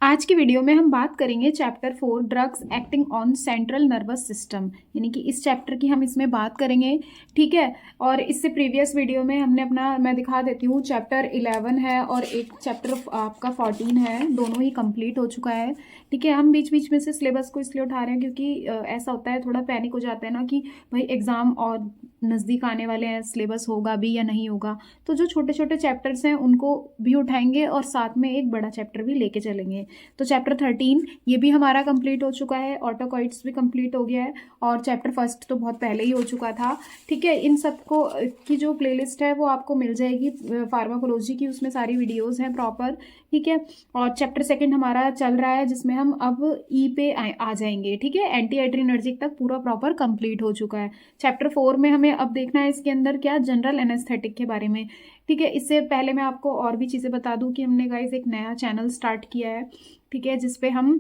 आज की वीडियो में हम बात करेंगे chapter 4 drugs acting on central nervous system, यानी कि इस चैप्टर की हम इसमें बात करेंगे। ठीक है। और इससे प्रीवियस वीडियो में हमने मैं दिखा देती हूँ, चैप्टर 11 है और एक चैप्टर आपका 14 है, दोनों ही कंप्लीट हो चुका है। ठीक है। हम बीच बीच में से सिलेबस को इसलिए उठा रहे हैं क्योंकि ऐसा होता है, थोड़ा पैनिक हो जाता है ना कि भाई एग्ज़ाम और नज़दीक आने वाले हैं, सिलेबस होगा भी या नहीं होगा। तो जो छोटे छोटे चैप्टर्स हैं उनको भी उठाएंगे और साथ में एक बड़ा चैप्टर भी लेके चलेंगे। तो चैप्टर 13 ये भी हमारा कंप्लीट हो चुका है, ऑटोकॉइड्स भी कंप्लीट हो गया है और चैप्टर फर्स्ट तो बहुत पहले ही हो चुका था। ठीक है। इन सबको की जो प्लेलिस्ट है वो आपको मिल जाएगी फार्माकोलॉजी की, उसमें सारी वीडियोस हैं प्रॉपर। ठीक है। और चैप्टर सेकंड हमारा चल रहा है जिसमें हम अब ई पे आ जाएंगे। ठीक है। एंटी एड्रीनर्जिक तक पूरा प्रॉपर कंप्लीट हो चुका है। चैप्टर 4 में हमें अब देखना है इसके अंदर क्या, जनरल एनेस्थेटिक के बारे में। ठीक है। इससे पहले मैं आपको और भी चीज़ें बता दूं कि हमने गाइस एक नया चैनल स्टार्ट किया है। ठीक है। जिसपे हम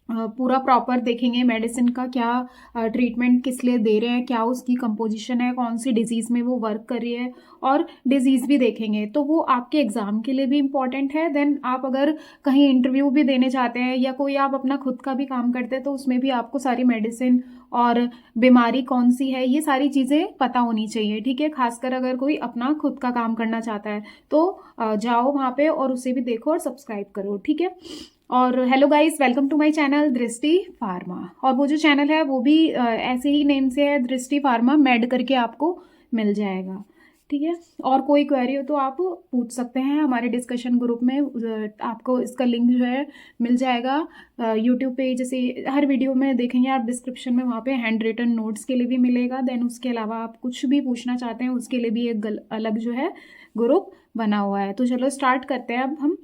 पूरा प्रॉपर देखेंगे मेडिसिन का क्या ट्रीटमेंट किस लिए दे रहे हैं, क्या उसकी कंपोजिशन है, कौन सी डिजीज़ में वो वर्क कर रही है, और डिजीज़ भी देखेंगे। तो वो आपके एग्ज़ाम के लिए भी इम्पॉर्टेंट है। देन आप अगर कहीं इंटरव्यू भी देने चाहते हैं या कोई आप अपना खुद का भी काम करते हैं तो उसमें भी आपको सारी मेडिसिन और बीमारी कौन सी है ये सारी चीज़ें पता होनी चाहिए। ठीक है। खासकर अगर कोई अपना खुद का काम करना चाहता है तो जाओ वहाँ पे और उसे भी देखो और सब्सक्राइब करो। ठीक है। और hello guys, welcome to my channel Drishti Pharma. और वो जो चैनल है वो भी ऐसे ही नेम से है, दृष्टि फार्मा मेड करके आपको मिल जाएगा। ठीक है। और कोई क्वेरी हो तो आप पूछ सकते हैं हमारे डिस्कशन ग्रुप में। आपको इसका लिंक जो है मिल जाएगा यूट्यूब पे, जैसे हर वीडियो में देखेंगे आप डिस्क्रिप्शन में, वहाँ पे हैंड रिटन नोट्स के लिए भी मिलेगा। देन उसके अलावा आप कुछ भी पूछना चाहते हैं उसके लिए भी एक अलग जो है ग्रुप बना हुआ है। तो चलो स्टार्ट करते हैं अब हम।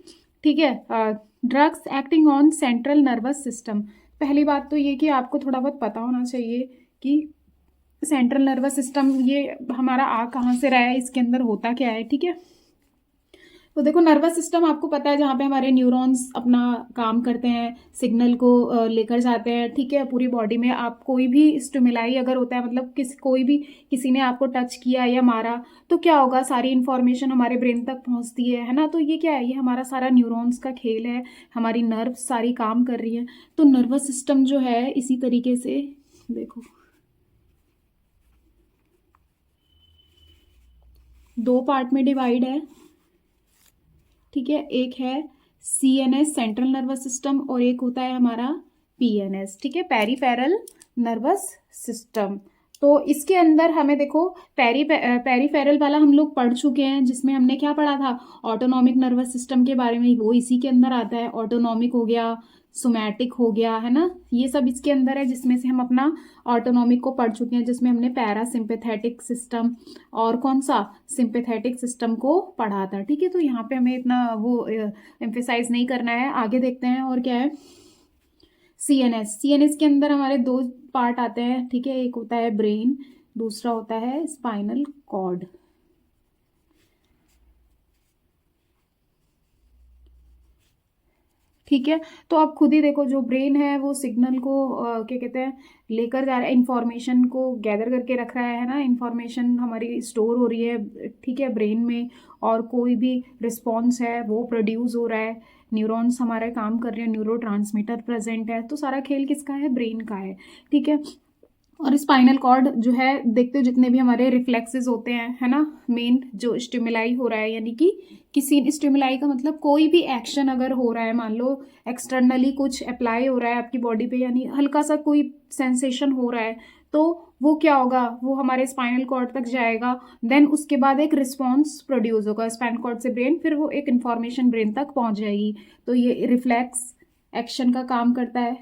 ठीक है। Drugs acting on central nervous system. पहली बात तो ये कि आपको थोड़ा बहुत पता होना चाहिए कि सेंट्रल नर्वस सिस्टम ये हमारा आ कहाँ से रहा है, इसके अंदर होता क्या है। ठीक है। तो देखो, नर्वस सिस्टम आपको पता है जहाँ पे हमारे न्यूरॉन्स अपना काम करते हैं, सिग्नल को लेकर जाते हैं। ठीक है। पूरी बॉडी में आप कोई भी स्टिमुलाई अगर होता है, मतलब किसी ने आपको टच किया या मारा तो क्या होगा, सारी इन्फॉर्मेशन हमारे ब्रेन तक पहुँचती है ना। तो ये क्या है, ये हमारा सारा न्यूरॉन्स का खेल है, हमारी नर्व सारी काम कर रही है। तो नर्वस सिस्टम जो है इसी तरीके से देखो, दो पार्ट में डिवाइड है। ठीक है। एक है CNS सेंट्रल नर्वस सिस्टम और एक होता है हमारा PNS। ठीक है, पेरीफेरल नर्वस सिस्टम। तो इसके अंदर हमें देखो पेरीफेरल वाला हम लोग पढ़ चुके हैं, जिसमें हमने क्या पढ़ा था, ऑटोनॉमिक नर्वस सिस्टम के बारे में। वो इसी के अंदर आता है। ऑटोनॉमिक हो गया, सोमैटिक हो गया, है ना, ये सब इसके अंदर है, जिसमें से हम अपना ऑटोनॉमिक को पढ़ चुके हैं, जिसमें हमने पैरासिम्पैथेटिक सिस्टम और कौन सा सिंपैथेटिक सिस्टम को पढ़ा था। ठीक है। तो यहाँ पे हमें इतना वो एम्फेसाइज नहीं करना है, आगे देखते हैं। और क्या है, सीएनएस के अंदर हमारे दो पार्ट आते हैं। ठीक है। एक होता है ब्रेन, दूसरा होता है स्पाइनल कॉर्ड। ठीक है। तो आप खुद ही देखो, जो ब्रेन है वो सिग्नल को क्या कहते हैं, लेकर जा रहा है, इंफॉर्मेशन को गैदर करके रख रहा है ना, इंफॉर्मेशन हमारी स्टोर हो रही है। ठीक है, ब्रेन में। और कोई भी रिस्पॉन्स है वो प्रोड्यूस हो रहा है, न्यूरॉन्स हमारे काम कर रहे हैं, न्यूरो ट्रांसमीटर प्रेजेंट है। तो सारा खेल किसका है, ब्रेन का है। ठीक है। और स्पाइनल कॉर्ड जो है, देखते हो जितने भी हमारे रिफ्लेक्सेस होते हैं, है ना, मेन जो स्टिमुलाई हो रहा है, यानी कि किसी स्टिमुलाई का मतलब कोई भी एक्शन अगर हो रहा है, मान लो एक्सटर्नली कुछ अप्लाई हो रहा है आपकी बॉडी पे, यानी हल्का सा कोई सेंसेशन हो रहा है, तो वो क्या होगा, वो हमारे स्पाइनल कॉर्ड तक जाएगा। देन उसके बाद एक रिस्पॉन्स प्रोड्यूस होगा स्पाइनल कॉर्ड से ब्रेन, फिर वो एक इन्फॉर्मेशन ब्रेन तक पहुंच जाएगी। तो ये रिफ्लेक्स एक्शन का काम करता है।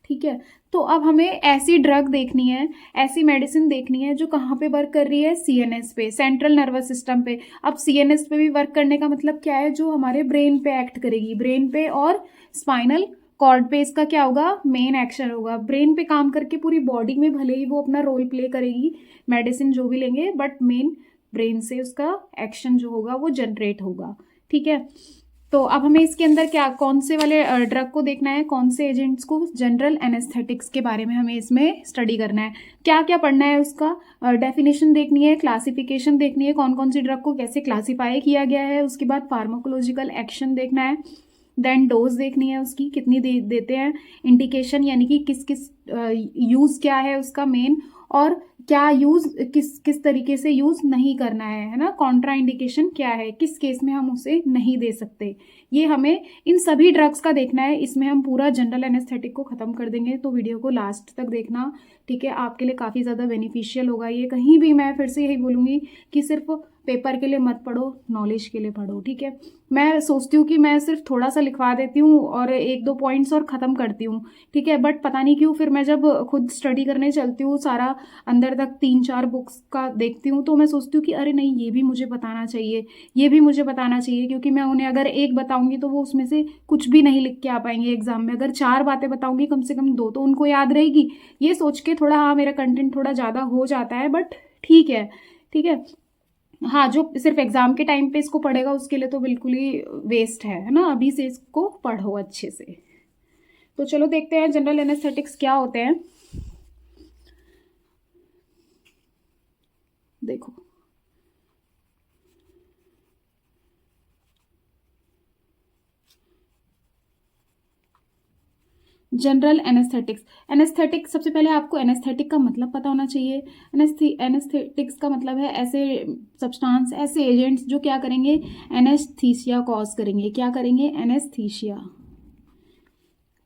ठीक है। तो अब हमें ऐसी ड्रग देखनी है, ऐसी मेडिसिन देखनी है जो कहाँ पे वर्क कर रही है, सीएनएस पे, सेंट्रल नर्वस सिस्टम पे। अब सीएनएस पे भी वर्क करने का मतलब क्या है, जो हमारे ब्रेन पे एक्ट करेगी, ब्रेन पे और स्पाइनल कॉर्ड पे इसका क्या होगा, मेन एक्शन होगा। ब्रेन पे काम करके पूरी बॉडी में भले ही वो अपना रोल प्ले करेगी, मेडिसिन जो भी लेंगे, बट मेन ब्रेन से उसका एक्शन जो होगा वो जनरेट होगा। ठीक है। तो अब हमें इसके अंदर क्या कौन से वाले ड्रग को देखना है, कौन से एजेंट्स को, जनरल एनेस्थेटिक्स के बारे में हमें इसमें स्टडी करना है। क्या क्या पढ़ना है, उसका डेफिनेशन देखनी है, क्लासिफिकेशन देखनी है, कौन कौन सी ड्रग को कैसे क्लासीफाई किया गया है, उसके बाद फार्माकोलॉजिकल एक्शन देखना है, देन डोज देखनी है उसकी कितनी देते हैं, इंडिकेशन यानी कि किस किस यूज़ क्या है उसका मेन, और क्या यूज़ किस किस तरीके से यूज़ नहीं करना है ना, कॉन्ट्रा इंडिकेशन क्या है, किस केस में हम उसे नहीं दे सकते, ये हमें इन सभी ड्रग्स का देखना है। इसमें हम पूरा जनरल एनेस्थेटिक को ख़त्म कर देंगे, तो वीडियो को लास्ट तक देखना, ठीक है, आपके लिए काफ़ी ज़्यादा बेनिफिशियल होगा ये। कहीं भी मैं फिर से यही बोलूँगी कि सिर्फ पेपर के लिए मत पढ़ो, नॉलेज के लिए पढ़ो, ठीक है। मैं सोचती हूँ कि मैं सिर्फ थोड़ा सा लिखवा देती हूँ और एक दो पॉइंट्स और ख़त्म करती हूँ, ठीक है, बट पता नहीं क्यों फिर मैं जब खुद स्टडी करने चलती हूँ, सारा अंदर तक 3-4 बुक्स का देखती हूँ, तो मैं सोचती हूँ कि अरे नहीं, ये भी मुझे बताना चाहिए, ये भी मुझे बताना चाहिए, क्योंकि मैं उन्हें अगर एक बताऊँगी तो वो उसमें से कुछ भी नहीं लिख के आ पाएंगे एग्जाम में। अगर 4 बातें बताऊँगी, कम से कम 2 तो उनको याद रहेगी। ये सोच के थोड़ा, हाँ, मेरा कंटेंट थोड़ा ज़्यादा हो जाता है, बट ठीक है, ठीक है। हाँ, जो सिर्फ एग्जाम के टाइम पे इसको पढ़ेगा उसके लिए तो बिल्कुल ही वेस्ट है ना, अभी से इसको पढ़ो अच्छे से। तो चलो देखते हैं जनरल एनेस्थेटिक्स क्या होते हैं। देखो, जनरल एनेस्थेटिक्स। एनेस्थेटिक, सबसे पहले आपको एनेस्थेटिक का मतलब पता होना चाहिए। एनेस्थेटिक्स का मतलब है ऐसे सब्सटेंस, ऐसे एजेंट्स जो क्या करेंगे, एनेस्थीसिया कॉज करेंगे। क्या करेंगे, एनेस्थीसिया,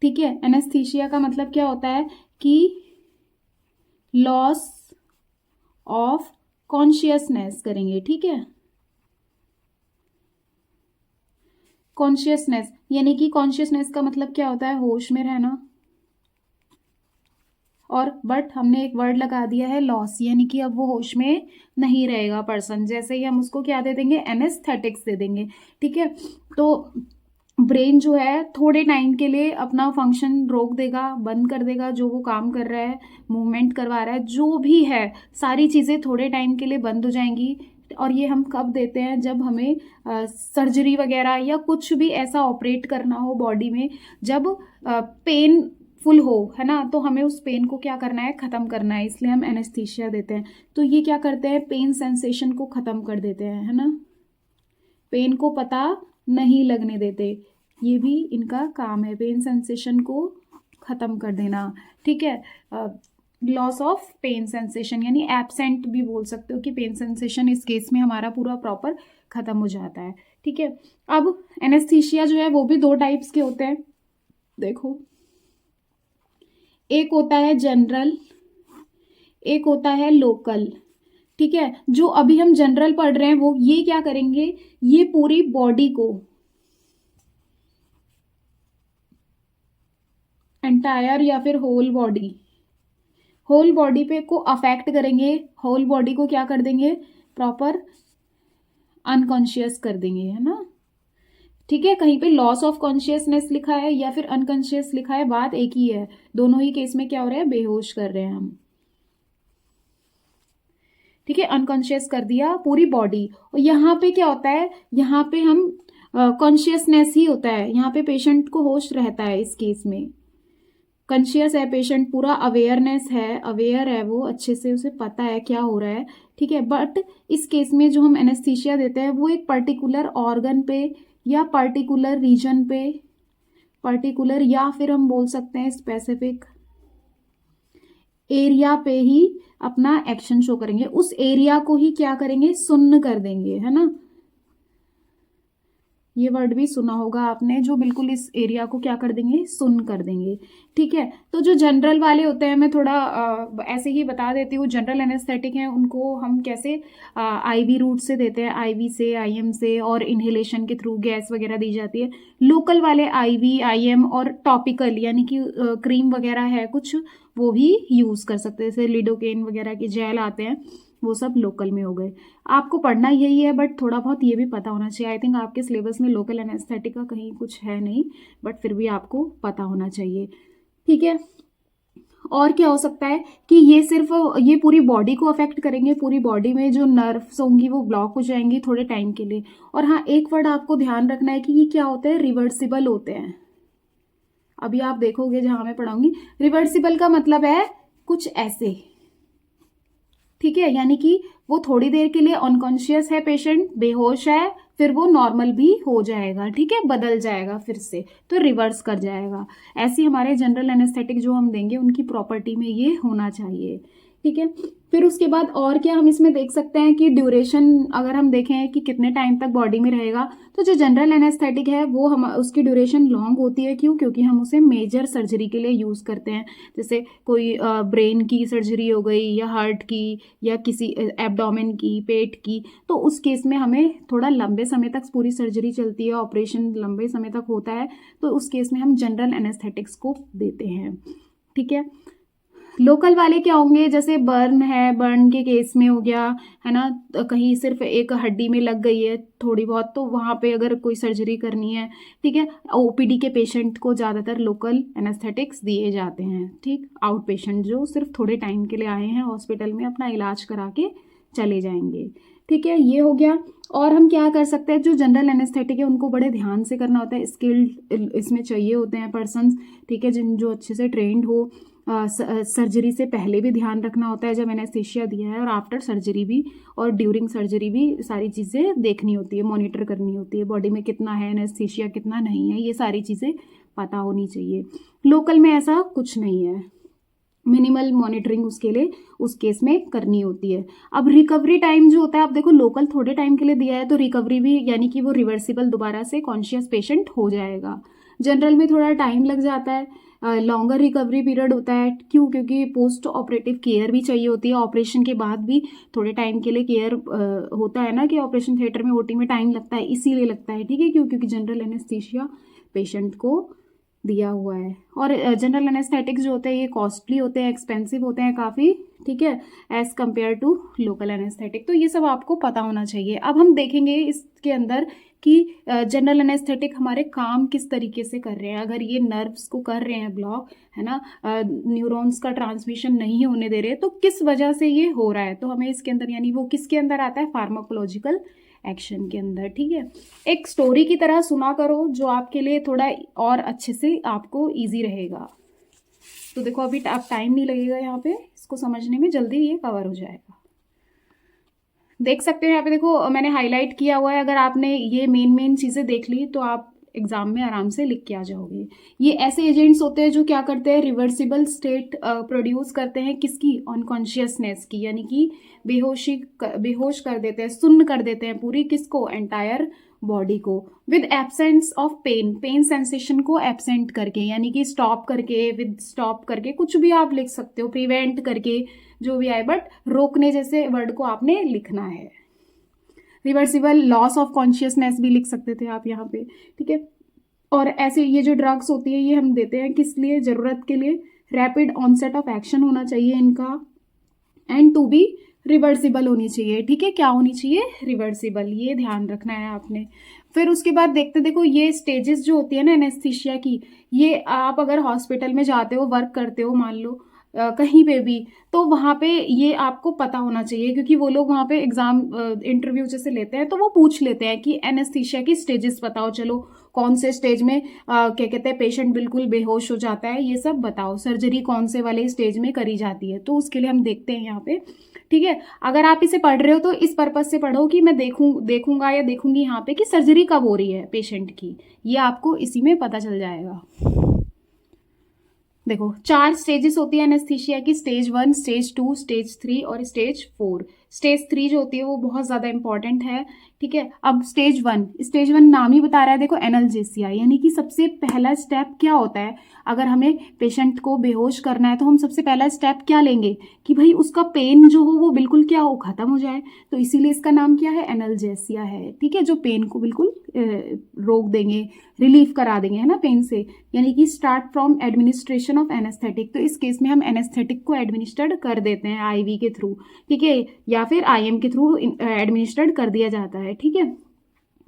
ठीक है। एनेस्थीसिया का मतलब क्या होता है कि लॉस ऑफ कॉन्शियसनेस करेंगे, ठीक है। कॉन्शियसनेस यानी कि कॉन्शियसनेस का मतलब क्या होता है, होश में रहना, और बट हमने एक वर्ड लगा दिया है लॉस, यानी कि अब वो होश में नहीं रहेगा पर्सन, जैसे ही हम उसको क्या दे देंगे, एनेस्थेटिक्स दे देंगे, ठीक है। तो ब्रेन जो है थोड़े टाइम के लिए अपना फंक्शन रोक देगा, बंद कर देगा, जो वो काम कर रहा है, मूवमेंट करवा रहा है, जो भी है, सारी चीज़ें थोड़े टाइम के लिए बंद हो जाएंगी। और ये हम कब देते हैं, जब हमें सर्जरी वगैरह या कुछ भी ऐसा ऑपरेट करना हो बॉडी में, जब पेन फुल हो, है ना, तो हमें उस पेन को क्या करना है, ख़त्म करना है, इसलिए हम एनेस्थीसिया देते हैं। तो ये क्या करते हैं, पेन सेंसेशन को ख़त्म कर देते हैं, है ना, पेन को पता नहीं लगने देते, ये भी इनका काम है, पेन सेंसेशन को ख़त्म कर देना, ठीक है। लॉस ऑफ पेन सेंसेशन यानी एब्सेंट भी बोल सकते हो कि पेन सेंसेशन इस केस में हमारा पूरा प्रॉपर ख़त्म हो जाता है, ठीक है। अब एनेस्थीसिया जो है वो भी 2 टाइप्स के होते हैं। देखो, एक होता है जनरल, एक होता है लोकल, ठीक है। जो अभी हम जनरल पढ़ रहे हैं वो ये क्या करेंगे, ये पूरी बॉडी को, एंटायर या फिर होल बॉडी, होल बॉडी पे को अफेक्ट करेंगे, होल बॉडी को क्या कर देंगे, प्रॉपर अनकॉन्शियस कर देंगे, है ना, ठीक है। कहीं पे लॉस ऑफ कॉन्शियसनेस लिखा है या फिर अनकॉन्शियस लिखा है, बात एक ही है, दोनों ही केस में क्या हो रहा है, बेहोश कर रहे हैं हम, ठीक है। अनकॉन्शियस कर दिया पूरी बॉडी। और यहाँ पे क्या होता है, यहाँ पे हम कॉन्शियसनेस ही होता है, यहाँ पे पेशेंट को होश रहता है, इस केस में कॉन्शियस है पेशेंट, पूरा अवेयरनेस है, अवेयर है वो, अच्छे से उसे पता है क्या हो रहा है, ठीक है। बट इस केस में जो हम एनेस्थीसिया देते हैं वो एक पर्टिकुलर ऑर्गन पे या पर्टिकुलर रीजन पे, पर्टिकुलर या फिर हम बोल सकते हैं स्पेसिफिक एरिया पे ही अपना एक्शन शो करेंगे, उस एरिया को ही क्या करेंगे, सुन्न कर देंगे, है ना। ये वर्ड भी सुना होगा आपने, जो बिल्कुल इस एरिया को क्या कर देंगे, सुन कर देंगे, ठीक है। तो जो जनरल वाले होते हैं, मैं थोड़ा ऐसे ही बता देती हूँ, जनरल एनेस्थेटिक हैं उनको हम कैसे आईवी रूट से देते हैं, आईवी से, आईएम से, और इनहेलेशन के थ्रू गैस वगैरह दी जाती है। लोकल वाले आईवी, आईएम और टॉपिकल यानी कि क्रीम वगैरह है कुछ, वो भी यूज़ कर सकते हैं, जैसे लिडोकेन वगैरह के जेल आते हैं, वो सब लोकल में हो गए। आपको पढ़ना यही है, बट थोड़ा बहुत ये भी पता होना चाहिए। आई थिंक आपके सिलेबस में लोकल एनेस्थेटिक का कहीं कुछ है नहीं, बट फिर भी आपको पता होना चाहिए, ठीक है। और क्या हो सकता है कि ये सिर्फ ये पूरी बॉडी को अफेक्ट करेंगे, पूरी बॉडी में जो नर्व्स होंगी वो ब्लॉक हो जाएंगी थोड़े टाइम के लिए। और हाँ, एक वर्ड आपको ध्यान रखना है कि ये क्या होते हैं, रिवर्सिबल होते हैं। अभी आप देखोगे जहां मैं पढ़ाऊंगी, रिवर्सिबल का मतलब है कुछ ऐसे, ठीक है, यानी कि वो थोड़ी देर के लिए अनकॉन्शियस है पेशेंट, बेहोश है, फिर वो नॉर्मल भी हो जाएगा, ठीक है, बदल जाएगा फिर से, तो रिवर्स कर जाएगा। ऐसी हमारे जनरल एनेस्थेटिक जो हम देंगे उनकी प्रॉपर्टी में ये होना चाहिए, ठीक है। फिर उसके बाद और क्या हम इसमें देख सकते हैं कि ड्यूरेशन अगर हम देखें कि कितने टाइम तक बॉडी में रहेगा, तो जो जनरल एनेस्थेटिक है वो हम उसकी ड्यूरेशन लॉन्ग होती है। क्यों? क्योंकि हम उसे मेजर सर्जरी के लिए यूज़ करते हैं, जैसे कोई ब्रेन की सर्जरी हो गई या हार्ट की या किसी एब्डोमेन की, पेट की, तो उस केस में हमें थोड़ा लंबे समय तक पूरी सर्जरी चलती है, ऑपरेशन लंबे समय तक होता है, तो उस केस में हम जनरल एनेस्थेटिक्स को देते हैं, ठीक है। लोकल वाले क्या होंगे, जैसे बर्न है, बर्न के केस में हो गया है ना, कहीं सिर्फ एक हड्डी में लग गई है थोड़ी बहुत, तो वहाँ पे अगर कोई सर्जरी करनी है, ठीक है। ओपीडी के पेशेंट को ज़्यादातर लोकल एनेस्थेटिक्स दिए जाते हैं, ठीक। आउट पेशेंट जो सिर्फ थोड़े टाइम के लिए आए हैं हॉस्पिटल में, अपना इलाज करा के चले जाएंगे, ठीक है, ये हो गया। और हम क्या कर सकते हैं, जो जनरल एनेस्थेटिक है उनको बड़े ध्यान से करना होता है, स्किल्ड इसमें चाहिए होते हैं पर्सन्स, ठीक है, जिन जो अच्छे से ट्रेंड हो। सर्जरी से पहले भी ध्यान रखना होता है जब एनेस्थीसिया दिया है, और आफ्टर सर्जरी भी, और ड्यूरिंग सर्जरी भी सारी चीज़ें देखनी होती है, मॉनिटर करनी होती है, बॉडी में कितना है एनेस्थीसिया, कितना नहीं है, ये सारी चीज़ें पता होनी चाहिए। लोकल में ऐसा कुछ नहीं है, मिनिमल मॉनिटरिंग उसके लिए उस केस में करनी होती है। अब रिकवरी टाइम जो होता है, आप देखो लोकल थोड़े टाइम के लिए दिया है तो रिकवरी भी, यानी कि वो रिवर्सिबल दोबारा से कॉन्शियस पेशेंट हो जाएगा। जनरल में थोड़ा टाइम लग जाता है, लॉन्गर रिकवरी पीरियड होता है। क्यों? क्योंकि पोस्ट ऑपरेटिव केयर भी चाहिए होती है, ऑपरेशन के बाद भी थोड़े टाइम के लिए केयर होता है ना, कि ऑपरेशन थिएटर में, ओटी में टाइम लगता है, इसीलिए लगता है, ठीक है। क्यों? क्योंकि जनरल एनेस्थीसिया पेशेंट को दिया हुआ है। और जनरल एनेस्थेटिक्स जो होते हैं ये कॉस्टली होते हैं, एक्सपेंसिव होते हैं काफ़ी, ठीक है, as compare to local anaesthetic. तो ये सब आपको पता होना चाहिए। अब हम देखेंगे इसके अंदर कि जनरल एनेस्थेटिक हमारे काम किस तरीके से कर रहे हैं। अगर ये नर्व्स को कर रहे हैं ब्लॉक, है ना, न्यूरॉन्स का ट्रांसमिशन नहीं होने दे रहे, तो किस वजह से ये हो रहा है, तो हमें इसके अंदर, यानी वो किसके अंदर आता है, फार्माकोलॉजिकल एक्शन के अंदर, ठीक है। एक स्टोरी की तरह सुना करो जो आपके लिए थोड़ा और अच्छे से आपको इजी रहेगा। तो देखो अभी आप टाइम नहीं लगेगा यहाँ पे, इसको समझने में जल्दी ये कवर हो जाएगा। देख सकते हो यहाँ पे, देखो मैंने हाईलाइट किया हुआ है। अगर आपने ये मेन चीज़ें देख ली तो आप एग्जाम में आराम से लिख के आ जाओगे। ये ऐसे एजेंट्स होते हैं जो क्या करते हैं, रिवर्सिबल स्टेट प्रोड्यूस करते हैं, किसकी, अनकॉन्शियसनेस की, यानी कि बेहोश कर देते हैं, सुन्न कर देते हैं पूरी, किसको, एंटायर बॉडी को, with absence of pain sensation को एब्सेंट करके, यानी कि स्टॉप करके, विद स्टॉप करके, कुछ भी आप लिख सकते हो, प्रिवेंट करके, जो भी आए, बट रोकने जैसे वर्ड को आपने लिखना है। रिवर्सिबल लॉस ऑफ कॉन्शियसनेस भी लिख सकते थे आप यहाँ पे, ठीक है। और ऐसे ये जो ड्रग्स होती है ये हम देते हैं किस लिए, जरूरत के लिए, रैपिड ऑनसेट ऑफ एक्शन होना चाहिए इनका, एंड टू बी रिवर्सिबल होनी चाहिए, ठीक है। क्या होनी चाहिए, रिवर्सिबल, ये ध्यान रखना है आपने। फिर उसके बाद देखो ये स्टेजेस जो होती है ना एनेस्थीसिया की, ये आप अगर हॉस्पिटल में जाते हो, वर्क करते हो, मान लो कहीं पे भी, तो वहाँ पे ये आपको पता होना चाहिए, क्योंकि वो लोग वहाँ पे एग्जाम इंटरव्यू जैसे लेते हैं तो वो पूछ लेते हैं कि एनेस्थीसिया की स्टेजेस बताओ, चलो कौन से स्टेज में क्या कहते हैं पेशेंट बिल्कुल बेहोश हो जाता है, ये सब बताओ, सर्जरी कौन से वाले स्टेज में करी जाती है, तो उसके लिए हम देखते हैं यहाँ पे, ठीक है। अगर आप इसे पढ़ रहे हो तो इस पर्पज से पढ़ो कि मैं देखूंगा या देखूंगी यहाँ पे कि सर्जरी कब हो रही है पेशेंट की, ये आपको इसी में पता चल जाएगा। देखो 4 स्टेजेस होती है एनेस्थीसिया की, स्टेज 1, स्टेज 2, स्टेज 3 और स्टेज 4। स्टेज 3 जो होती है वो बहुत ज़्यादा इंपॉर्टेंट है, ठीक है। अब स्टेज 1 नाम ही बता रहा है, देखो एनाल्जेसिया, यानी कि सबसे पहला स्टेप क्या होता है, अगर हमें पेशेंट को बेहोश करना है तो हम सबसे पहला स्टेप क्या लेंगे कि भाई उसका पेन जो हो वो बिल्कुल क्या हो, खत्म हो जाए, तो इसीलिए इसका नाम क्या है, एनाल्जेसिया है, ठीक है, जो पेन को बिल्कुल रोक देंगे, रिलीफ करा देंगे, है ना, पेन से, यानी कि start from administration of anaesthetic. तो इस केस में हम एनेस्थेटिक को एडमिनिस्टर्ड कर देते हैं आईवी के थ्रू, ठीक है, या फिर आईएम के थ्रू एडमिनिस्टर्ड कर दिया जाता है, ठीक है।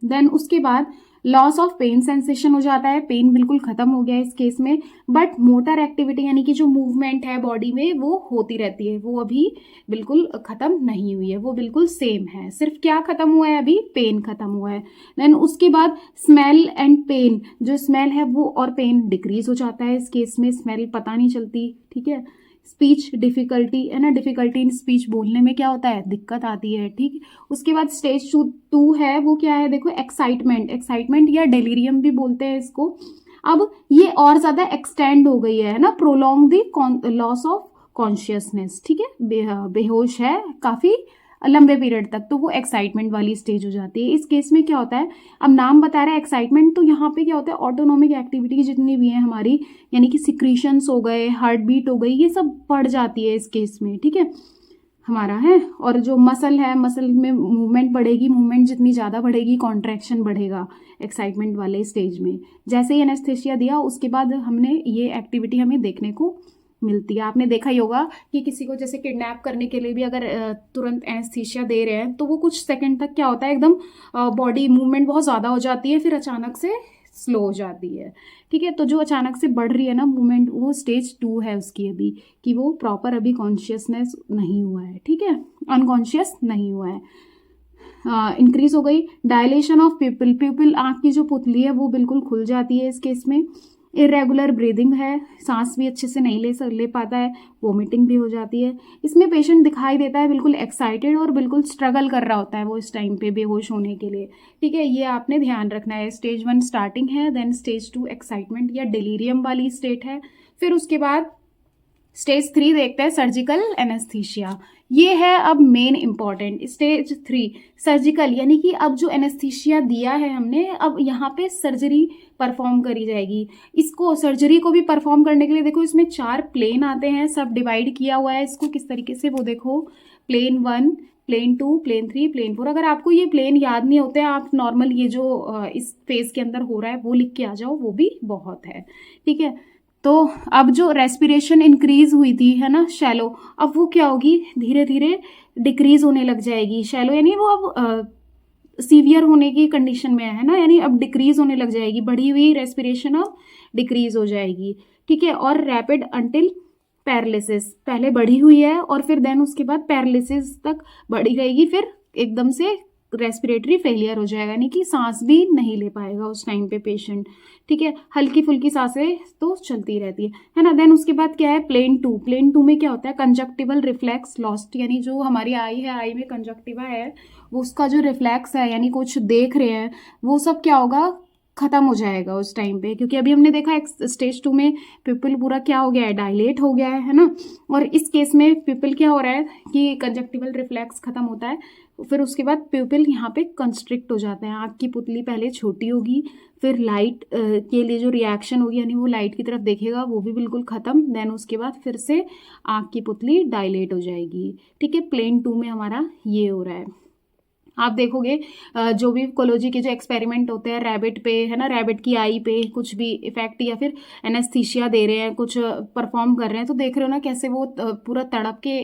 देन उसके बाद लॉस ऑफ पेन सेंसेशन हो जाता है, पेन बिल्कुल खत्म हो गया है इस केस में, बट मोटर एक्टिविटी यानी कि जो मूवमेंट है बॉडी में वो होती रहती है, वो अभी बिल्कुल खत्म नहीं हुई है, वो बिल्कुल सेम है, सिर्फ क्या खत्म हुआ है अभी, पेन खत्म हुआ है। देन उसके बाद स्मेल एंड पेन, जो स्मेल है वो और पेन डिक्रीज हो जाता है इस केस में, स्मेल पता नहीं चलती, ठीक है। स्पीच डिफिकल्टी है ना, डिफिकल्टी इन स्पीच, बोलने में क्या होता है, दिक्कत आती है, ठीक। उसके बाद स्टेज 2 है, वो क्या है देखो, एक्साइटमेंट, एक्साइटमेंट या डेलीरियम भी बोलते हैं इसको। अब ये और ज्यादा एक्सटेंड हो गई है ना, prolong the loss of consciousness, ठीक है, बेहोश है काफी लंबे पीरियड तक, तो वो एक्साइटमेंट वाली स्टेज हो जाती है। इस केस में क्या होता है, अब नाम बता रहा है एक्साइटमेंट, तो यहाँ पे क्या होता है, ऑटोनॉमिक एक्टिविटी जितनी भी है हमारी, यानी कि सिक्रीशंस हो गए, हार्ट बीट हो गई, ये सब बढ़ जाती है इस केस में, ठीक है हमारा है। और जो मसल है, मसल में मूवमेंट बढ़ेगी, मूवमेंट जितनी ज़्यादा बढ़ेगी कॉन्ट्रैक्शन बढ़ेगा एक्साइटमेंट वाले स्टेज में। जैसे ही एनेस्थेसिया दिया उसके बाद हमने ये एक्टिविटी हमें देखने को मिलती है। आपने देखा ही होगा कि किसी को जैसे किडनैप करने के लिए भी अगर तुरंत एनेस्थीसिया दे रहे हैं तो वो कुछ सेकंड तक क्या होता है, एकदम बॉडी मूवमेंट बहुत ज़्यादा हो जाती है, फिर अचानक से स्लो हो जाती है, ठीक है। तो जो अचानक से बढ़ रही है ना मूवमेंट, वो स्टेज 2 है उसकी अभी, कि वो प्रॉपर अभी कॉन्शियसनेस नहीं हुआ है, ठीक है, अनकॉन्शियस नहीं हुआ है, इंक्रीज हो गई। डायलेशन ऑफ पिपल, पिपल आँख की जो पुतली है वो बिल्कुल खुल जाती है इस केस में। इरेगुलर ब्रीदिंग है, सांस भी अच्छे से नहीं ले पाता है, वोमिटिंग भी हो जाती है। इसमें पेशेंट दिखाई देता है बिल्कुल एक्साइटेड और बिल्कुल स्ट्रगल कर रहा होता है वो इस टाइम पे बेहोश होने के लिए, ठीक है, ये आपने ध्यान रखना है। स्टेज 1 स्टार्टिंग है, देन स्टेज 2 एक्साइटमेंट या डिलीरियम वाली स्टेट है, फिर उसके बाद स्टेज 3 देखते हैं, सर्जिकल एनेस्थीसिया। ये है अब मेन इंपॉर्टेंट स्टेज 3 सर्जिकल, यानी कि अब जो एनेस्थीसिया दिया है हमने, अब यहाँ पे सर्जरी परफॉर्म करी जाएगी। इसको सर्जरी को भी परफॉर्म करने के लिए देखो इसमें 4 प्लेन आते हैं, सब डिवाइड किया हुआ है इसको किस तरीके से, वो देखो प्लेन 1, प्लेन 2, प्लेन 3, प्लेन 4। अगर आपको ये प्लेन याद नहीं होते हैं, आप नॉर्मल ये जो इस फेज के अंदर हो रहा है वो लिख के आ जाओ, वो भी बहुत है, ठीक है। तो अब जो रेस्पिरेशन इंक्रीज हुई थी है ना शैलो, अब वो क्या होगी, धीरे धीरे डिक्रीज होने लग जाएगी। शैलो यानी वो अब सीवियर होने की कंडीशन में है ना, यानी अब डिक्रीज होने लग जाएगी, बढ़ी हुई रेस्पिरेशन अब डिक्रीज हो जाएगी, ठीक है। और रैपिड अंटिल पैरालिसिस, पहले बढ़ी हुई है और फिर देन उसके बाद पैरालिसिस तक बढ़ी रहेगी, फिर एकदम से रेस्पिरेटरी फेलियर हो जाएगा, यानी कि सांस भी नहीं ले पाएगा उस टाइम पे पेशेंट, ठीक है। हल्की फुल्की सांसें तो चलती रहती है ना। देन उसके बाद क्या है, प्लेन 2, प्लेन 2 में क्या होता है, कंजक्टिवल रिफ्लेक्स लॉस्ट, यानी जो हमारी आई है, आई में कंजक्टिवा है, वो उसका जो रिफ्लेक्स है यानी कुछ देख रहे हैं, वो सब क्या होगा, खत्म हो जाएगा उस टाइम पे, क्योंकि अभी हमने देखा स्टेज 2 में पिपल पूरा क्या हो गया है, डायलेट हो गया है ना। और इस केस में पिपल क्या हो रहा है कि कंजक्टिवल रिफ्लेक्स खत्म होता है, फिर उसके बाद पिपल यहाँ पे कंस्ट्रिक्ट हो जाता है, आँख की पुतली पहले छोटी होगी, फिर लाइट के लिए जो रिएक्शन होगी यानी वो लाइट की तरफ देखेगा, वो भी बिल्कुल खत्म। देन उसके बाद फिर से आँख की पुतली डायलेट हो जाएगी, ठीक है। प्लेन 2 में हमारा ये हो रहा है। आप देखोगे जो भी कोलोजी के जो एक्सपेरिमेंट होते हैं रैबिट पे है ना, रैबिट की आई पे कुछ भी इफेक्ट या फिर एनेस्थीसिया दे रहे हैं, कुछ परफॉर्म कर रहे हैं, तो देख रहे हो ना कैसे वो पूरा तड़प के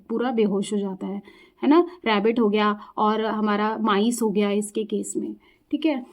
पूरा बेहोश हो जाता है ना। रैबिट हो गया और हमारा माइस हो गया इसके केस में, ठीक है।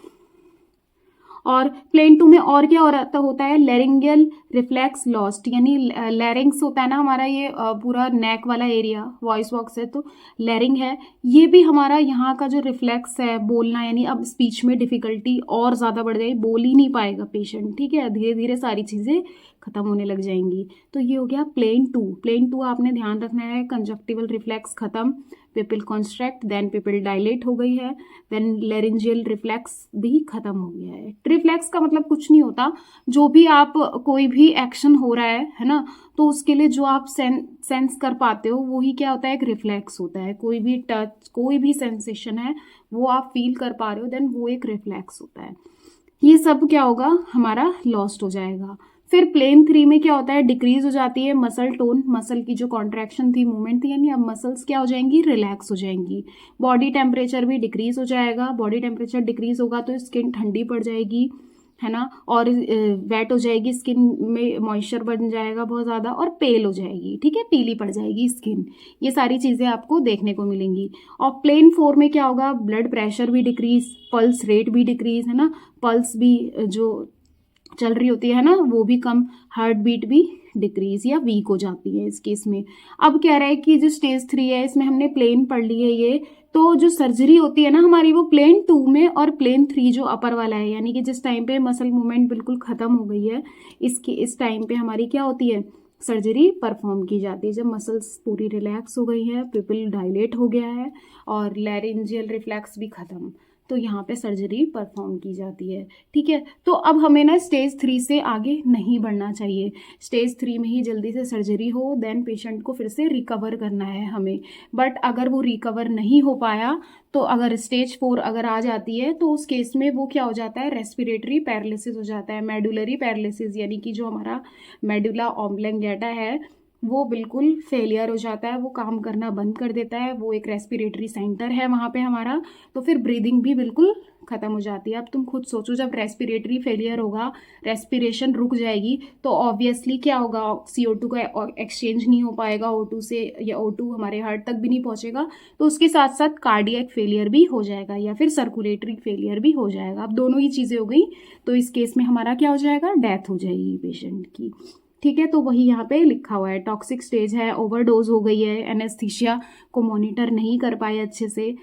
और प्लेन 2 में और क्या होता है, लेरिंगियल रिफ्लेक्स लॉस्ट, यानी लैरिंग्स होता है ना हमारा ये पूरा नेक वाला एरिया, वॉइस बॉक्स है तो लैरिंग है, ये भी हमारा यहाँ का जो रिफ्लेक्स है बोलना, यानी अब स्पीच में डिफिकल्टी और ज़्यादा बढ़ जाएगी, बोल ही नहीं पाएगा पेशेंट, ठीक है, धीरे धीरे सारी चीज़ें खत्म होने लग जाएंगी। तो ये हो गया प्लेन 2। प्लेन 2 आपने ध्यान रखना है, कंजक्टिवल रिफ्लेक्स खत्म, people construct, then people dilate हो गई है, देन लेरिंजियल रिफ्लेक्स भी खत्म हो गया है। रिफ्लेक्स का मतलब कुछ नहीं होता, जो भी आप कोई भी एक्शन हो रहा है ना, तो उसके लिए जो आप सेंस कर पाते हो वही क्या होता है, एक रिफ्लेक्स होता है। कोई भी टच, कोई भी सेंसेशन है वो आप फील कर पा रहे हो, देन वो एक रिफ्लेक्स होता है। ये सब क्या होगा, हमारा लॉस्ट हो जाएगा। फिर प्लेन 3 में क्या होता है, डिक्रीज हो जाती है मसल टोन, मसल की जो कॉन्ट्रैक्शन थी, मूवमेंट थी, यानी अब मसल्स क्या हो जाएंगी, रिलैक्स हो जाएंगी। बॉडी टेम्परेचर भी डिक्रीज हो जाएगा, बॉडी टेम्परेचर डिक्रीज होगा तो स्किन ठंडी पड़ जाएगी, है ना, और वेट हो जाएगी, स्किन में मॉइस्चर बन जाएगा बहुत ज़्यादा, और पेल हो जाएगी, ठीक है, पीली पड़ जाएगी स्किन। ये सारी चीज़ें आपको देखने को मिलेंगी। और प्लेन 4 में क्या होगा, ब्लड प्रेशर भी डिक्रीज, पल्स रेट भी डिक्रीज, है ना, पल्स भी जो चल रही होती है ना वो भी कम, हार्ट बीट भी डिक्रीज या वीक हो जाती है इस केस में। अब कह रहा है कि जो स्टेज 3 है इसमें हमने प्लेन पढ़ ली है ये, तो जो सर्जरी होती है ना हमारी वो प्लेन 2 में और प्लेन 3 जो अपर वाला है, यानी कि जिस टाइम पे मसल मूवमेंट बिल्कुल खत्म हो गई है इस टाइम पे हमारी क्या होती है, सर्जरी परफॉर्म की जाती है। जब मसल्स पूरी रिलैक्स हो गई है, पिपल डायलेट हो गया है और लैरिंजियल रिफ्लेक्स भी खत्म, तो यहाँ पे सर्जरी परफॉर्म की जाती है। ठीक है, तो अब हमें ना स्टेज 3 से आगे नहीं बढ़ना चाहिए। स्टेज 3 में ही जल्दी से सर्जरी हो, देन पेशेंट को फिर से रिकवर करना है हमें। बट अगर वो रिकवर नहीं हो पाया तो अगर स्टेज 4 अगर आ जाती है तो उस केस में वो क्या हो जाता है, रेस्पिरेटरी पैरालिसिस हो जाता है, मेडुलरी पैरालिसिस, यानी कि जो हमारा मेडुला ऑब्लंगेटा है वो बिल्कुल फेलियर हो जाता है, वो काम करना बंद कर देता है। वो एक रेस्पिरेटरी सेंटर है वहाँ पे हमारा, तो फिर ब्रीदिंग भी बिल्कुल ख़त्म हो जाती है। अब तुम खुद सोचो, जब रेस्पिरेटरी फेलियर होगा, रेस्पिरेशन रुक जाएगी, तो ऑब्वियसली क्या होगा, CO2 का एक्सचेंज नहीं हो पाएगा O2 से, या O2 हमारे हार्ट तक भी नहीं पहुँचेगा, तो उसके साथ साथ कार्डियक फेलियर भी हो जाएगा या फिर सर्कुलेटरी फेलियर भी हो जाएगा। अब दोनों ही चीज़ें हो गई, तो इस केस में हमारा क्या हो जाएगा, डेथ हो जाएगी पेशेंट की। ठीक है, तो वही यहाँ पे लिखा हुआ है, टॉक्सिक स्टेज है, ओवरडोज हो गई है, एनेस्थीसिया को मॉनिटर नहीं कर पाए अच्छे से,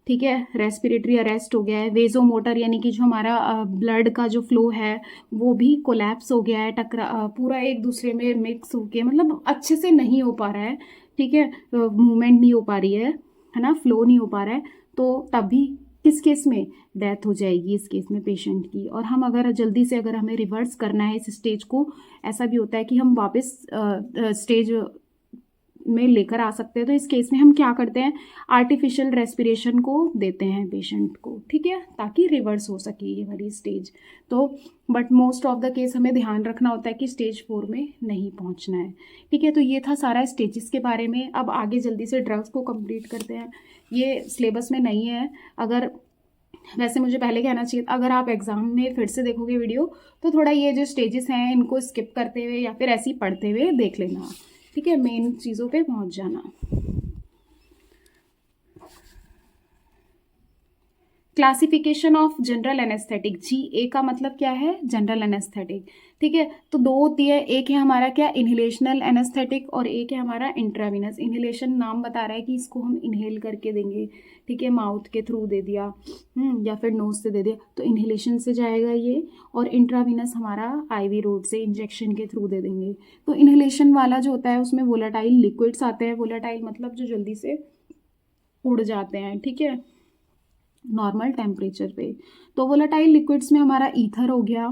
ठीक है, रेस्पिरेटरी अरेस्ट हो गया है, वेजोमोटर यानी कि जो हमारा ब्लड का जो फ्लो है वो भी कोलैप्स हो गया है, पूरा एक दूसरे में मिक्स होके, मतलब अच्छे से नहीं हो पा रहा है, ठीक है, मूवमेंट नहीं हो पा रही है ना, फ्लो नहीं हो पा रहा है, तो तभी किस केस में डेथ हो जाएगी इस केस में पेशेंट की। और हम अगर जल्दी से अगर हमें रिवर्स करना है इस स्टेज को, ऐसा भी होता है कि हम वापस स्टेज में लेकर आ सकते हैं, तो इस केस में हम क्या करते हैं, आर्टिफिशियल रेस्पिरेशन को देते हैं पेशेंट को, ठीक है, ताकि रिवर्स हो सके ये वाली स्टेज। तो but most of the case हमें ध्यान रखना होता है कि स्टेज 4 में नहीं पहुंचना है। ठीक है, तो ये था सारा स्टेजेस के बारे में। अब आगे जल्दी से ड्रग्स को कंप्लीट करते हैं। ये सिलेबस में नहीं है, अगर वैसे मुझे पहले कहना चाहिए, अगर आप एग्जाम में फिर से देखोगे वीडियो तो थोड़ा ये जो स्टेजेस हैं इनको स्किप करते हुए या फिर ऐसे ही पढ़ते हुए देख लेना, ठीक है, मेन चीज़ों पे पहुंच जाना। Classification of general anaesthetic, GA का मतलब क्या है, जनरल एनेस्थेटिक। ठीक है, तो दो होती है, एक है हमारा क्या, इनहेलेशनल एनेस्थेटिक, और एक है हमारा इंट्रावीनस। इनहेलेशन नाम बता रहा है कि इसको हम इनहेल करके देंगे, ठीक है, माउथ के थ्रू दे दिया या फिर नोज से दे दिया, तो इनहेलेशन से जाएगा ये। और इंट्रावीनस हमारा IV रूट से इंजेक्शन के थ्रू दे देंगे। तो इनहेलेशन वाला जो होता है उसमें वोलेटाइल लिक्विड्स आते हैं, वोलेटाइल मतलब जो जल्दी से उड़ जाते हैं, ठीक है, नॉर्मल टेम्परेचर पे। तो वोलेटाइल लिक्विड्स में हमारा ईथर हो गया,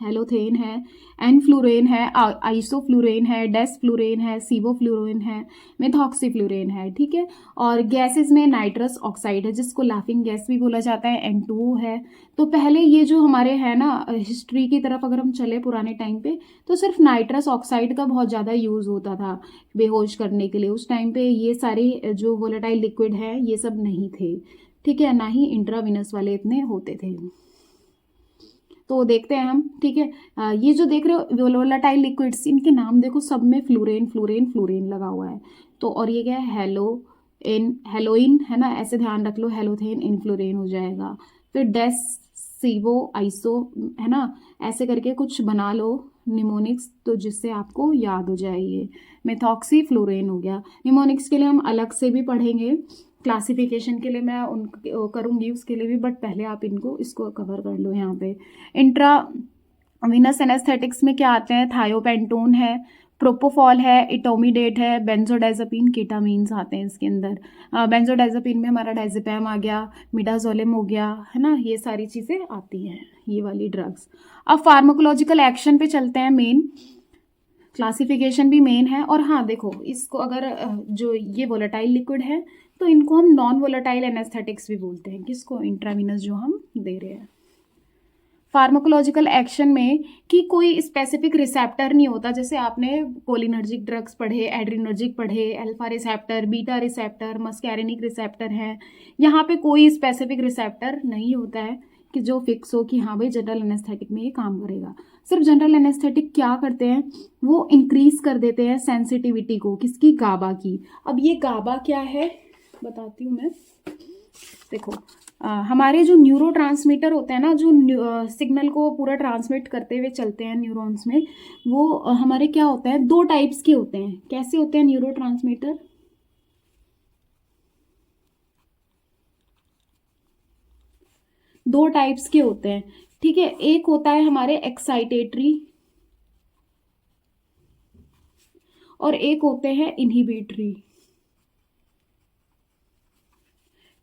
हेलोथेन है, एनफ्लूरेन है, आइसोफ्लूरेन है, डेसफ्लूरेन है, सीवोफ्लूरेन है, मेथॉक्सीफ्लूरेन है, ठीक है। और गैसेस में नाइट्रस ऑक्साइड है जिसको लाफिंग गैस भी बोला जाता है, N2O है। तो पहले ये जो हमारे है ना, हिस्ट्री की तरफ अगर हम चले पुराने टाइम पे, तो सिर्फ नाइट्रस ऑक्साइड का बहुत ज़्यादा यूज़ होता था बेहोश करने के लिए। उस टाइम पे ये सारे जो वोलेटाइल लिक्विड है ये सब नहीं थे, ठीक है, ना ही इंट्रावीनस वाले इतने होते थे। तो देखते हैं हम, ठीक है, ये जो देख रहे हो वोलेटाइल लिक्विड्स, इनके नाम देखो, सब में फ्लूरेन फ्लूरेन फ्लूरेन लगा हुआ है। तो और ये क्या है, हेलोइन है ना, ऐसे ध्यान रख लो, हेलोथेन इनफ्लूरेन हो जाएगा। फिर डेस, सीवो, आइसो, है ना, ऐसे करके कुछ बना लो निमोनिक्स, तो जिससे आपको याद हो जाए। मेथॉक्सी फ्लूरेन हो गया। निमोनिक्स के लिए हम अलग से भी पढ़ेंगे, क्लासिफिकेशन के लिए मैं करूँगी उसके लिए भी, बट पहले आप इसको कवर कर लो यहाँ पे। इंट्रावीनस एनेस्थेटिक्स में क्या आते हैं, थायोपेंटोन है, प्रोपोफॉल है, इटोमिडेट है, बेंजोडाइजेपिन, केटामीन्स आते हैं इसके अंदर। बेंजोडाइजेपिन में हमारा डाइजेपैम आ गया, मिडाजोलिम हो गया, है ना, ये सारी चीज़ें आती हैं ये वाली ड्रग्स। अब फार्माकोलॉजिकल एक्शन पे चलते हैं, मेन क्लासिफिकेशन भी मेन है। और हाँ देखो, इसको अगर जो ये वोलेटाइल लिक्विड है तो इनको हम नॉन वोलेटाइल एनेस्थेटिक्स भी बोलते हैं, किसको, इंट्रावीनस जो हम दे रहे हैं। फार्माकोलॉजिकल एक्शन में कि कोई स्पेसिफिक रिसेप्टर नहीं होता, जैसे आपने कोलिनर्जिक ड्रग्स पढ़े, एड्रिनर्जिक पढ़े, alpha receptor, beta receptor, muscarinic receptor है, यहाँ पे कोई स्पेसिफिक रिसेप्टर नहीं होता है, कि जो फिक्स हो कि हाँ भाई जनरल एनेस्थेटिक में ये काम करेगा। सिर्फ जनरल एनेस्थेटिक क्या करते हैं, वो इंक्रीज कर देते हैं सेंसिटिविटी को, किसकी, गाबा की। अब ये गाबा क्या है बताती हूँ मैं। देखो हमारे जो न्यूरो ट्रांसमीटर होते हैं ना, जो सिग्नल को पूरा ट्रांसमिट करते हुए चलते हैं न्यूरॉन्स में, वो हमारे क्या होते हैं, दो टाइप्स के होते हैं। कैसे होते हैं न्यूरो ट्रांसमीटर, दो टाइप्स के होते हैं, ठीक है। एक होता है हमारे एक्साइटेटरी और एक होते हैं इनहिबिटरी,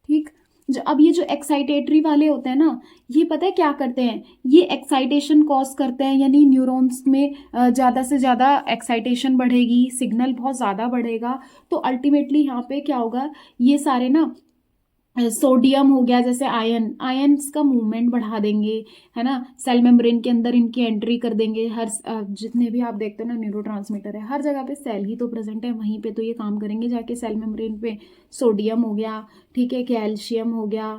ठीक। अब ये जो एक्साइटेटरी वाले होते हैं ना, ये पता है क्या करते हैं, ये एक्साइटेशन कॉज करते हैं, यानी न्यूरॉन्स में ज़्यादा से ज़्यादा एक्साइटेशन बढ़ेगी, सिग्नल बहुत ज़्यादा बढ़ेगा, तो अल्टीमेटली यहाँ पे क्या होगा, ये सारे ना सोडियम हो गया, जैसे आयन्स का मूवमेंट बढ़ा देंगे, है ना, सेल मेम्ब्रेन के अंदर इनकी एंट्री कर देंगे। हर जितने भी आप देखते हो ना न्यूरोट्रांसमीटर है, हर जगह पे सेल ही तो प्रेजेंट है, वहीं पे तो ये काम करेंगे जाके सेल मेम्ब्रेन पे। सोडियम हो गया, ठीक है, कैल्शियम हो गया,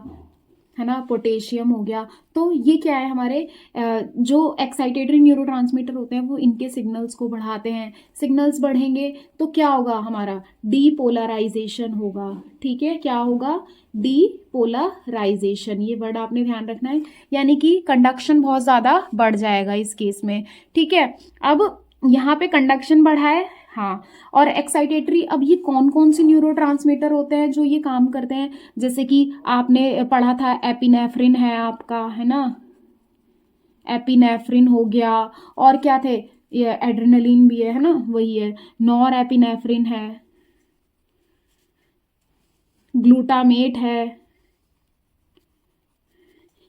है ना, पोटेशियम हो गया। तो ये क्या है, हमारे जो एक्साइटेटरी न्यूरोट्रांसमीटर होते हैं वो इनके सिग्नल्स को बढ़ाते हैं। सिग्नल्स बढ़ेंगे तो क्या होगा, हमारा डीपोलराइजेशन होगा, ठीक है। क्या होगा, डीपोलराइजेशन, ये वर्ड आपने ध्यान रखना है, यानी कि कंडक्शन बहुत ज़्यादा बढ़ जाएगा इस केस में, ठीक है। अब यहाँ पे कंडक्शन बढ़ा है, हाँ। और एक्साइटेटरी, अब ये कौन कौन से न्यूरोट्रांसमीटर होते हैं जो ये काम करते हैं, जैसे कि आपने पढ़ा था एपिनेफ्रिन है आपका, है ना, एपिनेफ्रिन हो गया, और क्या थे, ये एड्रेनलिन भी है ना, वही है, नॉर एपिनेफ्रिन है, ग्लूटामेट है।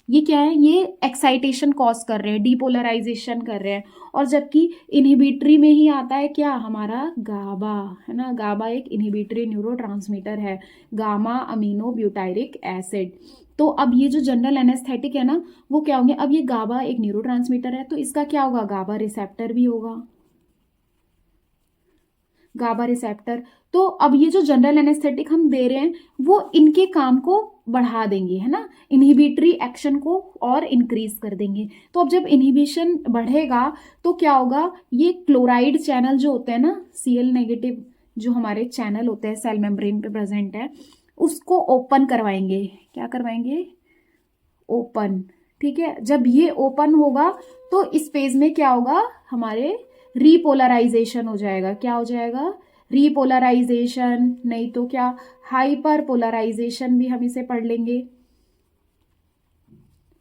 ये क्या है, ये एक्साइटेशन कॉज कर रहे हैं, डीपोलराइजेशन कर रहे हैं। और जबकि इनहिबिटरी में ही आता है क्या, हमारा गाबा, है ना, गाबा एक इनहिबिटरी न्यूरोट्रांसमीटर है, गामा अमीनो ब्यूटायरिक एसिड। तो अब ये जो जनरल एनेस्थेटिक है ना, वो क्या होंगे, अब ये गाबा एक न्यूरोट्रांसमीटर है, तो इसका क्या होगा, गाबा रिसेप्टर भी होगा, गाबा रिसेप्टर। तो अब ये जो जनरल एनेस्थेटिक हम दे रहे हैं वो इनके काम को बढ़ा देंगे, है ना, इनहिबिटरी एक्शन को और इंक्रीज कर देंगे। तो अब जब इनहिबिशन बढ़ेगा तो क्या होगा, ये क्लोराइड चैनल जो होते हैं ना, Cl नेगेटिव जो हमारे चैनल होते हैं सेल मेम्ब्रेन पे प्रेजेंट है, उसको ओपन करवाएंगे। क्या करवाएंगे, ओपन, ठीक है। जब ये ओपन होगा तो इस फेज में क्या होगा, हमारे रीपोलराइजेशन हो जाएगा। क्या हो जाएगा, रीपोलराइजेशन, नहीं तो क्या, हाइपर पोलराइजेशन भी हम इसे पढ़ लेंगे,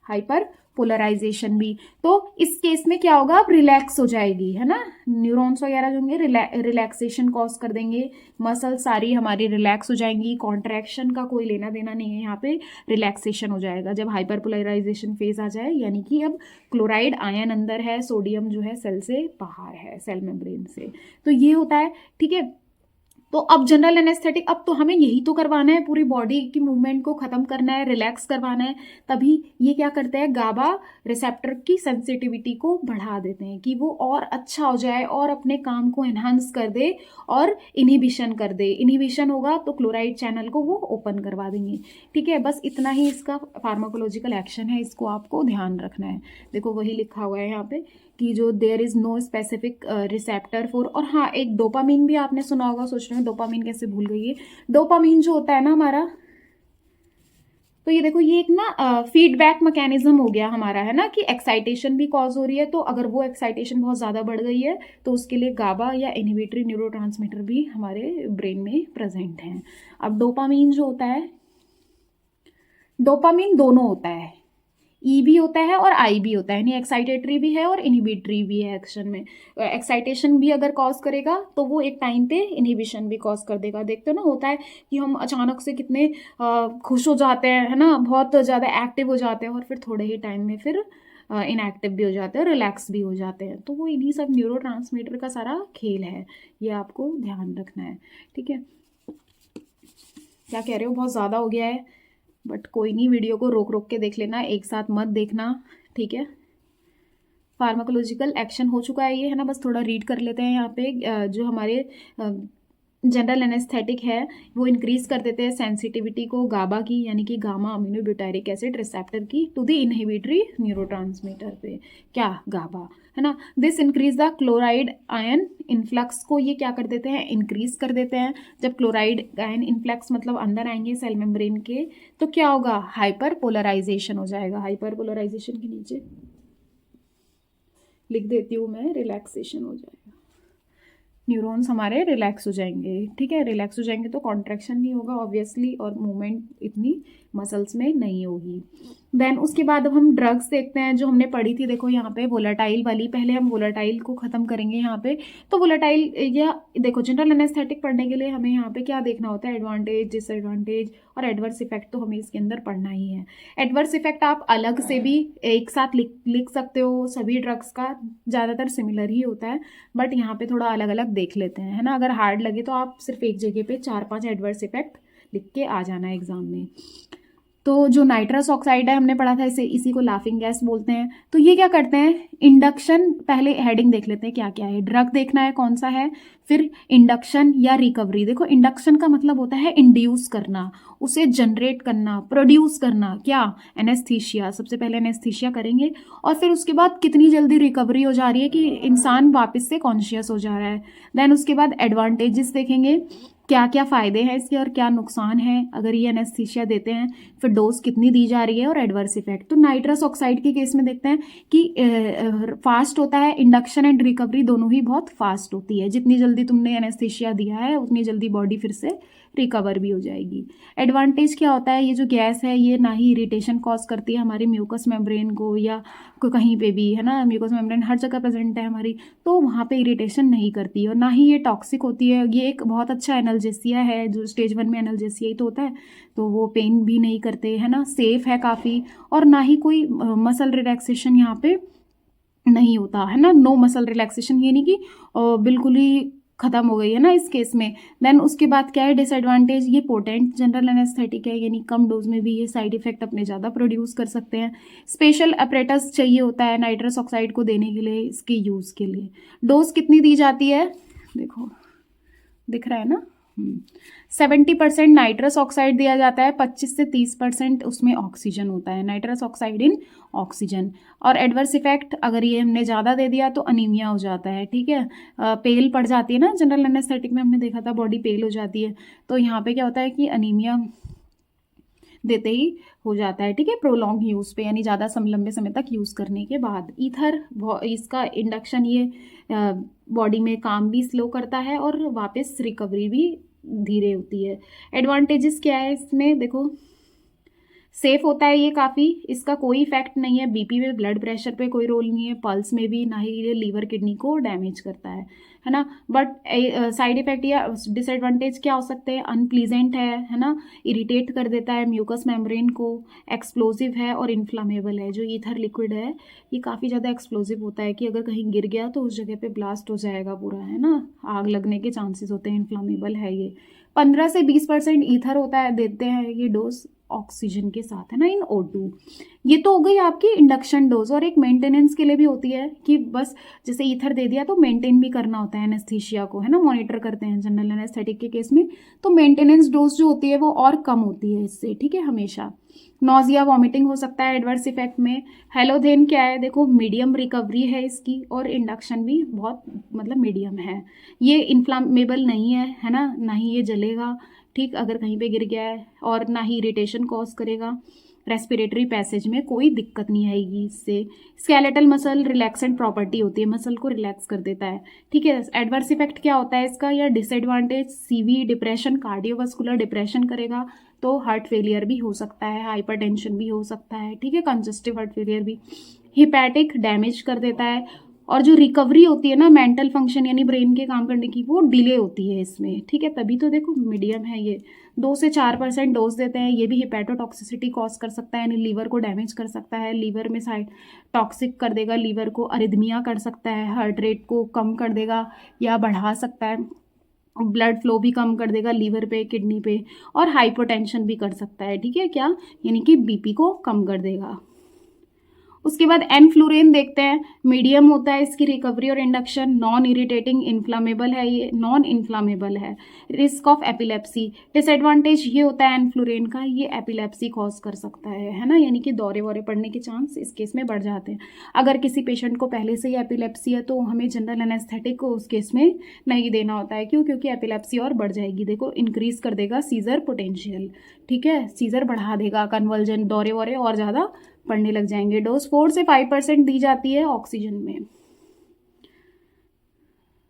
हाइपर पोलराइजेशन भी। तो इस केस में क्या होगा, अब रिलैक्स हो जाएगी, है ना, न्यूरॉन्स वगैरह जो होंगे रिलैक्सेशन कॉज कर देंगे, मसल सारी हमारी रिलैक्स हो जाएंगी, कॉन्ट्रैक्शन का कोई लेना देना नहीं है यहाँ पे, रिलैक्सेशन हो जाएगा जब हाइपर पोलराइजेशन फेज आ जाए, यानी कि अब क्लोराइड आयन अंदर है, सोडियम जो है सेल से बाहर है, सेल मेम्ब्रेन से। तो ये होता है, ठीक है। तो अब जनरल एनेस्थेटिक, अब तो हमें यही तो करवाना है, पूरी बॉडी की मूवमेंट को खत्म करना है, रिलैक्स करवाना है, तभी ये क्या करते हैं, गाबा रिसेप्टर की सेंसिटिविटी को बढ़ा देते हैं कि वो और अच्छा हो जाए और अपने काम को एनहांस कर दे और इनहिबिशन कर दे। इनहिबिशन होगा तो क्लोराइड चैनल को वो ओपन करवा देंगे, ठीक है। बस इतना ही इसका फार्माकोलॉजिकल एक्शन है, इसको आपको ध्यान रखना है। देखो वही लिखा हुआ है यहाँ पे कि जो there is no specific receptor for, और हाँ एक डोपामीन भी आपने सुना होगा, सोच रहे हैं डोपामीन कैसे भूल गई है। डोपामीन जो होता है ना हमारा, तो ये देखो ये एक ना फीडबैक मैकेनिज्म हो गया हमारा, है ना, कि एक्साइटेशन भी कॉज हो रही है, तो अगर वो एक्साइटेशन बहुत ज़्यादा बढ़ गई है तो उसके लिए गाबा या इनहिबिटरी न्यूरोट्रांसमीटर भी हमारे ब्रेन में प्रेजेंट हैं। अब डोपामीन जो होता है, डोपामीन दोनों होता है, ई भी होता है और आई भी होता है, यानी एक्साइटेटरी भी है और इनहिबिटरी भी है एक्शन में। एक्साइटेशन भी अगर कॉज करेगा तो वो एक टाइम पे इनहिबिशन भी कॉज कर देगा। देखते हो ना, होता है कि हम अचानक से कितने खुश हो जाते हैं, है ना, बहुत ज़्यादा एक्टिव हो जाते हैं और फिर थोड़े ही टाइम में फिर इनएक्टिव भी हो जाते हैं, रिलैक्स भी हो जाते हैं। तो वो इन्हीं सब न्यूरोट्रांसमीटर का सारा खेल है, ये आपको ध्यान रखना है, ठीक है। क्या कह रहे हो, बहुत ज़्यादा हो गया है, बट कोई नहीं, वीडियो को रोक रोक के देख लेना, एक साथ मत देखना, ठीक है। फार्माकोलॉजिकल एक्शन हो चुका है ये, है ना, बस थोड़ा रीड कर लेते हैं यहाँ पे जो हमारे जनरल एनेस्थेटिक है, वो इंक्रीज कर देते हैं सेंसिटिविटी को गाबा की, यानी कि गामा अमीनोब्यूटारिक एसिड रिसेप्टर की, टू द इनहिबिटरी न्यूरोट्रांसमीटर पे, क्या, गाबा, है ना। This increase the chloride ion influx को ये क्या कर देते हैं, इंक्रीज कर देते हैं। जब क्लोराइड आयन इनफ्लक्स मतलब अंदर आएंगे सेल मेम्ब्रेन के, तो क्या होगा, हाइपर पोलराइजेशन हो जाएगा। हाइपर पोलराइजेशन के नीचे लिख देती हूँ मैं, रिलैक्सेशन हो जाएगा, न्यूरॉन्स हमारे रिलैक्स हो जाएंगे। ठीक है, रिलैक्स हो जाएंगे तो कॉन्ट्रैक्शन नहीं होगा ऑब्वियसली, और मूवमेंट इतनी मसल्स में नहीं होगी। देन उसके बाद अब हम ड्रग्स देखते हैं जो हमने पढ़ी थी। देखो यहाँ पे वोलेटाइल वाली, पहले हम वोलेटाइल को ख़त्म करेंगे यहाँ पे। तो वोलेटाइल या देखो, जनरल एनेस्थेटिक पढ़ने के लिए हमें यहाँ पे क्या देखना होता है, एडवांटेज, डिसएडवांटेज और एडवर्स इफेक्ट तो हमें इसके अंदर पढ़ना ही है। एडवर्स इफेक्ट आप अलग से भी एक साथ लिख सकते हो, सभी ड्रग्स का ज़्यादातर सिमिलर ही होता है, बट यहाँ पे थोड़ा अलग अलग देख लेते हैं, है ना। अगर हार्ड लगे तो आप सिर्फ एक जगह पे 4-5 एडवर्स इफेक्ट लिख के आ जाना है एग्जाम में। तो जो नाइट्रस ऑक्साइड है हमने पढ़ा था, इसी को लाफिंग गैस बोलते हैं। तो ये क्या करते हैं, इंडक्शन, पहले हेडिंग देख लेते हैं क्या क्या है। ड्रग देखना है कौन सा है, फिर इंडक्शन या रिकवरी। देखो इंडक्शन का मतलब होता है इंड्यूस करना, उसे जनरेट करना, प्रोड्यूस करना, क्या, एनेस्थीसिया। सबसे पहले एनेस्थीसिया करेंगे और फिर उसके बाद कितनी जल्दी रिकवरी हो जा रही है कि इंसान वापस से कॉन्शियस हो जा रहा है। देन उसके बाद एडवांटेजेस देखेंगे, क्या क्या फ़ायदे हैं इसके और क्या नुकसान है अगर ये एनेस्थीसिया देते हैं, फिर डोज कितनी दी जा रही है और एडवर्स इफेक्ट। तो नाइट्रस ऑक्साइड के केस में देखते हैं कि फास्ट होता है, इंडक्शन एंड रिकवरी दोनों ही बहुत फास्ट होती है। जितनी जल्दी तुमने एनेस्थीसिया दिया है उतनी जल्दी बॉडी फिर से रिकवर भी हो जाएगी। एडवांटेज क्या होता है, ये जो गैस है ये ना ही इरिटेशन कॉज करती है हमारी म्यूकस मेम्ब्रेन को, या कहीं पे भी, है ना, म्यूकस मेम्ब्रेन हर जगह प्रेजेंट है हमारी, तो वहाँ पे इरिटेशन नहीं करती है, और ना ही ये टॉक्सिक होती है। ये एक बहुत अच्छा एनाल्जेसिया है, जो स्टेज 1 में एनाल्जेसिया ही तो होता है, तो वो पेन भी नहीं करते, है ना, सेफ है काफ़ी, और ना ही कोई मसल रिलैक्सेशन यहाँ पे नहीं होता, है ना। नो मसल रिलैक्सेशन, ये नहीं कि बिल्कुल ही खत्म हो गई है ना इस केस में। देन उसके बाद क्या है, डिसएडवांटेज, ये पोटेंट जनरल एनेस्थेटिक है, यानी कम डोज में भी ये साइड इफेक्ट अपने ज़्यादा प्रोड्यूस कर सकते हैं। स्पेशल अपरेटस चाहिए होता है नाइट्रस ऑक्साइड को देने के लिए, इसके यूज़ के लिए। डोज कितनी दी जाती है, देखो दिख रहा है ना, 70% नाइट्रस ऑक्साइड दिया जाता है, 25 से 30% उसमें ऑक्सीजन होता है, नाइट्रस ऑक्साइड इन ऑक्सीजन। और एडवर्स इफेक्ट, अगर ये हमने ज़्यादा दे दिया तो अनीमिया हो जाता है, ठीक है, पेल पड़ जाती है ना, जनरल एनेस्थेटिक में हमने देखा था बॉडी पेल हो जाती है, तो यहाँ पे क्या होता है कि अनीमिया देते ही हो जाता है, ठीक है, प्रोलॉन्ग यूज़ पे, यानी ज़्यादा लंबे समय तक यूज़ करने के बाद। ईथर, इसका इंडक्शन ये बॉडी में काम भी स्लो करता है और वापस रिकवरी भी धीरे होती है। एडवांटेजेस क्या है इसमें, देखो सेफ होता है ये काफ़ी, इसका कोई इफेक्ट नहीं है बीपी पे, ब्लड प्रेशर पे कोई रोल नहीं है, पल्स में भी, ना ही ये लीवर किडनी को डैमेज करता है ना। बट साइड इफेक्ट या डिसएडवांटेज क्या हो सकते हैं, अनप्लीजेंट है ना, इरिटेट कर देता है म्यूकस मेम्ब्रेन को, एक्सप्लोजिव है और इन्फ्लामेबल है। जो ईथर लिक्विड है ये काफ़ी ज़्यादा एक्सप्लोजिव होता है कि अगर कहीं गिर गया तो उस जगह पे ब्लास्ट हो जाएगा पूरा, है ना, आग लगने के चांसेस होते हैं, इन्फ्लामेबल है ये। 15 से 20% ईथर होता है, देते हैं ये डोज ऑक्सीजन के साथ, है ना, इन O2। ये तो हो गई आपकी इंडक्शन डोज, और एक मेंटेनेंस के लिए भी होती है कि बस जैसे ईथर दे दिया तो मेंटेन भी करना होता है एनेस्थीसिया को, है ना, मॉनिटर करते हैं जनरल एनेस्थेटिक के केस में, तो मेंटेनेंस डोज जो होती है वो और कम होती है इससे, ठीक है, हमेशा। नॉजिया, वॉमिटिंग हो सकता है एडवर्स इफेक्ट में। हेलोथेन क्या है, देखो मीडियम रिकवरी है इसकी, और इंडक्शन भी बहुत मतलब मीडियम है। ये इन्फ्लामेबल नहीं है ना, ना ही ये जलेगा, ठीक, अगर कहीं पे गिर गया है, और ना ही इरिटेशन कॉज करेगा, रेस्पिरेटरी पैसेज में कोई दिक्कत नहीं आएगी इससे। स्केलेटल मसल रिलैक्सेंट प्रॉपर्टी होती है, मसल को रिलैक्स कर देता है, ठीक है। एडवर्स इफेक्ट क्या होता है इसका या disadvantage, CV, depression, cardiovascular depression करेगा तो हार्ट फेलियर भी हो सकता है, हाइपरटेंशन भी हो सकता है, ठीक है, कंजस्टिव हार्ट फेलियर भी। हिपैटिक डैमेज कर देता है, और जो रिकवरी होती है ना मेंटल फंक्शन यानी ब्रेन के काम करने की, वो डिले होती है इसमें, ठीक है, तभी तो देखो मीडियम है ये। 2 से 4% डोज देते हैं, ये भी हिपैटोटॉक्सिसिटी कॉज कर सकता है, यानी लीवर को डैमेज कर सकता है, लीवर में साइड टॉक्सिक कर देगा, लीवर को अरिदमिया कर सकता है, हार्ट रेट को कम कर देगा या बढ़ा सकता है, ब्लड फ्लो भी कम कर देगा लीवर पे, किडनी पे, और हाइपोटेंशन भी कर सकता है, ठीक है, क्या, यानी कि बीपी को कम कर देगा। उसके बाद एनफ्लुरेन देखते हैं, मीडियम होता है इसकी रिकवरी और इंडक्शन, नॉन इरिटेटिंग, इन्फ्लामेबल है, ये नॉन इन्फ्लामेबल है, रिस्क ऑफ एपिलेप्सी। डिसएडवांटेज ये होता है एनफ्लुरेन का, ये एपिलेप्सी कॉज कर सकता है ना, यानी कि दौरे वौरे पड़ने के चांस इस केस में बढ़ जाते हैं। अगर किसी पेशेंट को पहले से ही एपिलेप्सी है तो हमें जनरल एनेस्थेटिक को उस केस में नहीं देना होता है। क्यों? क्योंकि एपिलेप्सी और बढ़ जाएगी, देखो इंक्रीज कर देगा सीजर पोटेंशियल, ठीक है, सीजर बढ़ा देगा, कन्वल्जन, दौरे वौरे और ज़्यादा पढ़ने लग जाएंगे। डोज 4 से 5% दी जाती है ऑक्सीजन में।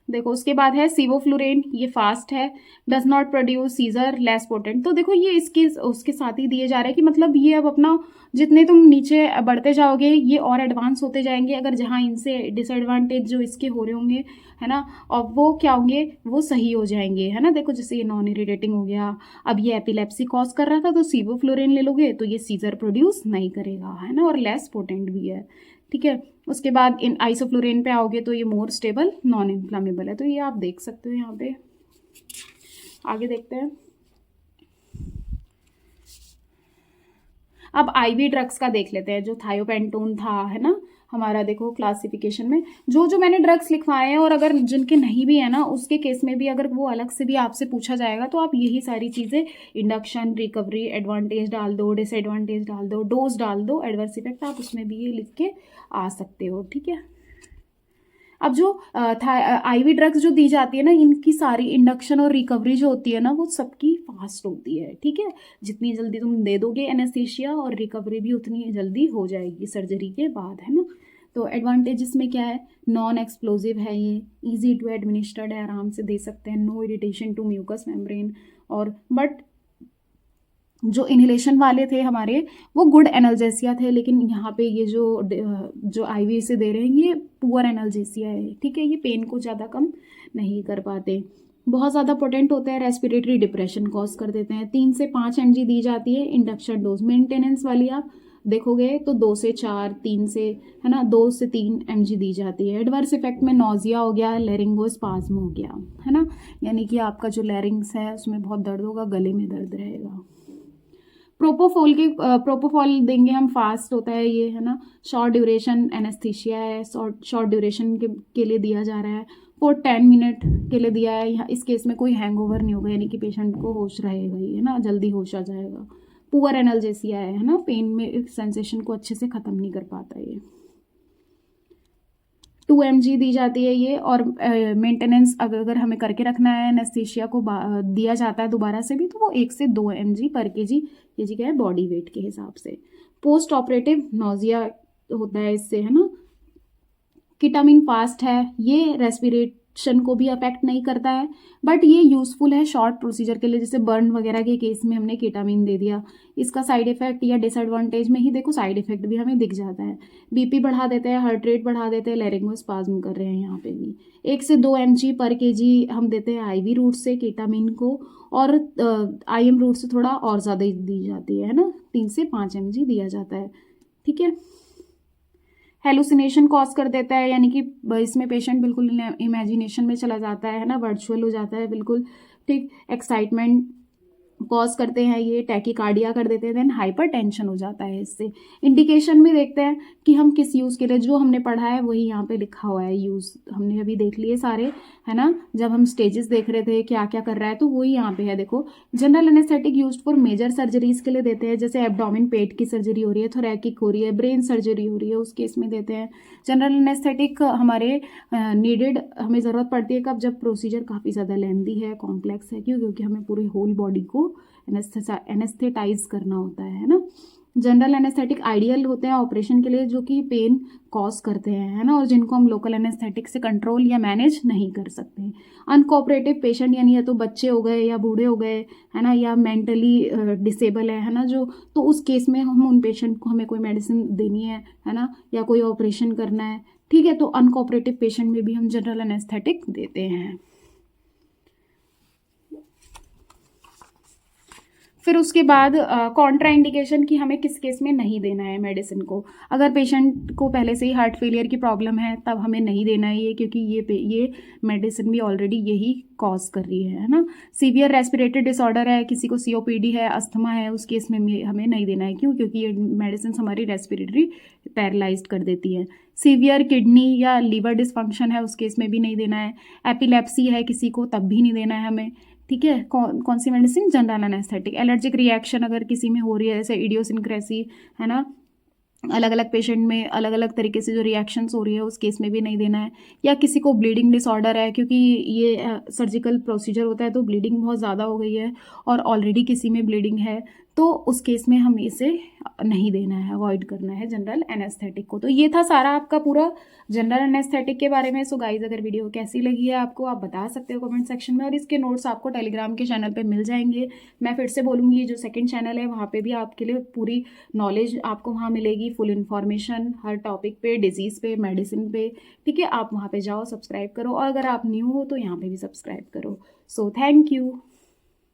देखो उसके बाद है सिवोफ्लुरेन, ये फास्ट है, does not produce seizure, less potent. तो देखो ये इसके उसके साथ ही दिए जा रहे हैं कि मतलब ये अब अपना जितने तुम नीचे बढ़ते जाओगे ये और एडवांस होते जाएंगे, अगर जहाँ इनसे डिसएडवांटेज जो इसके हो रहे होंगे है ना, और वो क्या होंगे, वो सही हो जाएंगे, है ना। देखो जैसे ये नॉन इरिटेटिंग हो गया, अब ये एपिलेप्सी कॉज कर रहा था तो सिवोफ्लुरेन ले लोगे तो ये सीजर प्रोड्यूस नहीं करेगा, है ना, और लेस पोटेंट भी है, ठीक है। उसके बाद इन आइसोफ्लोरेन पे आओगे तो ये मोर स्टेबल, नॉन इन्फ्लामेबल है। तो ये आप देख सकते हो यहाँ पे। आगे देखते हैं, अब आईवी ड्रग्स का देख लेते हैं। जो थायोपेंटोन था, है ना, हमारा देखो क्लासिफिकेशन में जो मैंने ड्रग्स लिखवाए हैं, और अगर जिनके नहीं भी है ना उसके केस में भी अगर वो अलग से भी आपसे पूछा जाएगा तो आप यही सारी चीज़ें इंडक्शन, रिकवरी, एडवांटेज डाल दो, डिसएडवांटेज डाल दो, डोज डाल दो, एडवर्स इफेक्ट, आप उसमें भी ये लिख के आ सकते हो, ठीक है। अब जो आईवी ड्रग्स जो दी जाती है ना, इनकी सारी इंडक्शन और रिकवरी जो होती है ना वो सबकी फास्ट होती है, ठीक है। जितनी जल्दी तुम दे दोगे एनेस्थीसिया, और रिकवरी भी उतनी जल्दी हो जाएगी सर्जरी के बाद, है ना। तो एडवांटेजेस में क्या है, नॉन एक्सप्लोजिव है, ये इजी टू एडमिनिस्टर्ड है, आराम से दे सकते हैं, no irritation to mucous membrane, और बट जो इनहेलेशन वाले थे हमारे वो गुड एनाल्जेसिया थे, लेकिन यहाँ पे ये जो आईवी से दे रहे हैं ये पुअर एनाल्जेसिया है, ठीक है। ये पेन को ज़्यादा कम नहीं कर पाते, बहुत ज़्यादा पोटेंट होता है, रेस्पिरेटरी डिप्रेशन कॉज कर देते हैं। 3 से 5 mg दी जाती है इंडक्शन डोज। मेंटेनेंस वाली आप देखोगे तो 2 से 4, 3 से, है ना, 2 से 3 mg दी जाती है। एडवर्स इफेक्ट में नोजिया हो गया, लेरिंगोस्पाज्म हो गया, है ना, यानी कि आपका जो लैरिंग्स है उसमें बहुत दर्द होगा, गले में दर्द रहेगा। प्रोपोफॉल देंगे हम, फास्ट होता है ये, है ना, शॉर्ट ड्यूरेशन एनेस्थीसिया है, शॉर्ट ड्यूरेशन के लिए दिया जा रहा है, फॉर 10 मिनट के लिए दिया है। यहाँ इस केस में कोई हैंगओवर नहीं होगा, यानी कि पेशेंट को होश रहेगा ही, है ना, जल्दी होश आ जाएगा। पुअर एनाल्जेसिया है ना, पेन में सेंसेशन को अच्छे से ख़त्म नहीं कर पाता ये। 2 mg दी जाती है ये, और मेंटेनेंस अगर हमें करके रखना है एनेस्थीसिया को दिया जाता है दोबारा से भी, तो वो 1 से 2 mg पर केजी, ये जी क्या है बॉडी वेट के हिसाब से। पोस्ट ऑपरेटिव नोजिया होता है इससे, है ना। केटामिन फास्ट है, ये रेस्पिरेशन को भी अफेक्ट नहीं करता है, बट ये यूज़फुल है शॉर्ट प्रोसीजर के लिए, जैसे बर्न वगैरह के केस में हमने केटामिन दे दिया। इसका साइड इफेक्ट या डिसएडवांटेज में ही देखो साइड इफेक्ट भी हमें दिख जाता है, बीपी बढ़ा देते हैं, हार्ट रेट बढ़ा देते हैं, लैरिंगोस्पाज्म कर रहे हैं यहाँ पे भी। 1 से 2 mg पर केजी हम देते हैं आईवी रूट से केटामिन को, और आईएम रूट से थोड़ा और ज़्यादा दी जाती है ना, 3 से 5 mg दिया जाता है, ठीक है। हेलुसिनेशन कॉज कर देता है, यानी कि इसमें पेशेंट बिल्कुल इमेजिनेशन में चला जाता है ना, वर्चुअल हो जाता है बिल्कुल, ठीक। एक्साइटमेंट कॉज करते हैं ये, टैकीकार्डिया कर देते हैं, देन हाइपर टेंशन हो जाता है इससे। इंडिकेशन भी देखते हैं कि हम किस यूज़ के लिए, जो हमने पढ़ा है वही यहाँ पे लिखा हुआ है, यूज़ हमने अभी देख लिए सारे, है ना, जब हम स्टेजेस देख रहे थे क्या क्या कर रहा है, तो वही यहाँ पे है। देखो general anaesthetic used for major surgeries के लिए देते हैं, जैसे एब्डोमेन, पेट की सर्जरी हो रही है, थोरैकिक हो रही है, ब्रेन सर्जरी हो रही है, उस केस में देते हैं। जनरल एनेस्थेटिक हमारे नीडेड हमें ज़रूरत पड़ती है कब, जब प्रोसीजर काफ़ी ज़्यादा लेंदी है, कॉम्प्लेक्स है, क्यों, क्योंकि हमें पूरी होल बॉडी को एनेस्थेटाइज करना होता है ना। जनरल एनेस्थेटिक आइडियल होते हैं ऑपरेशन के लिए, जो कि पेन कॉज करते हैं, है ना, और जिनको हम लोकल एनेस्थेटिक से कंट्रोल या मैनेज नहीं कर सकते। अनकोऑपरेटिव पेशेंट, यानी या तो बच्चे हो गए या बूढ़े हो गए, है ना, या मेंटली डिसेबल है ना, जो, तो उस केस में हम उन पेशेंट को हमें कोई मेडिसिन देनी है ना, या कोई ऑपरेशन करना है, ठीक है, तो अनकोऑपरेटिव पेशेंट में भी हम जनरल एनेस्थेटिक देते हैं। फिर उसके बाद कॉन्ट्रा इंडिकेशन कि हमें किस केस में नहीं देना है मेडिसिन को। अगर पेशेंट को पहले से ही हार्ट फेलियर की प्रॉब्लम है तब हमें नहीं देना है ये, क्योंकि ये मेडिसिन भी ऑलरेडी यही कॉज कर रही है ना। सीवियर रेस्पिरेटरी डिसऑर्डर है, किसी को सीओपीडी है, अस्थमा है, उस केस में हमें नहीं देना है। क्यों? क्योंकि ये मेडिसिन हमारी रेस्पिरेटरी पैरालाइज्ड कर देती है। सीवियर किडनी या लीवर डिसफंक्शन है, उस केस में भी नहीं देना है। एपिलेप्सी है किसी को, तब भी नहीं देना है हमें। ठीक है, कौन सी medicine? General anaesthetic. Allergic reaction अगर किसी में हो रही है, जैसे इडियोसिनक्रेसी है ना, अलग अलग पेशेंट में अलग अलग तरीके से जो रिएक्शंस हो रही है, उस केस में भी नहीं देना है। या किसी को ब्लीडिंग डिसऑर्डर है, क्योंकि ये सर्जिकल प्रोसीजर होता है तो ब्लीडिंग बहुत ज़्यादा हो गई है और ऑलरेडी किसी में ब्लीडिंग है, तो उस केस में हम इसे नहीं देना है, अवॉइड करना है जनरल एनेस्थेटिक को। तो ये था सारा आपका पूरा जनरल एनेस्थेटिक के बारे में। सो गाइज, अगर वीडियो कैसी लगी है आपको, आप बता सकते हो कमेंट सेक्शन में, और इसके नोट्स आपको टेलीग्राम के चैनल पे मिल जाएंगे। मैं फिर से बोलूँगी, जो सेकंड चैनल है वहाँ पे भी आपके लिए पूरी नॉलेज आपको वहाँ मिलेगी, फुल इन्फॉर्मेशन हर टॉपिक पे, डिजीज़ पे, मेडिसिन पे। ठीक है, आप वहाँ पे जाओ, सब्सक्राइब करो, और अगर आप न्यू हो तो यहाँ पे भी सब्सक्राइब करो। So thank you.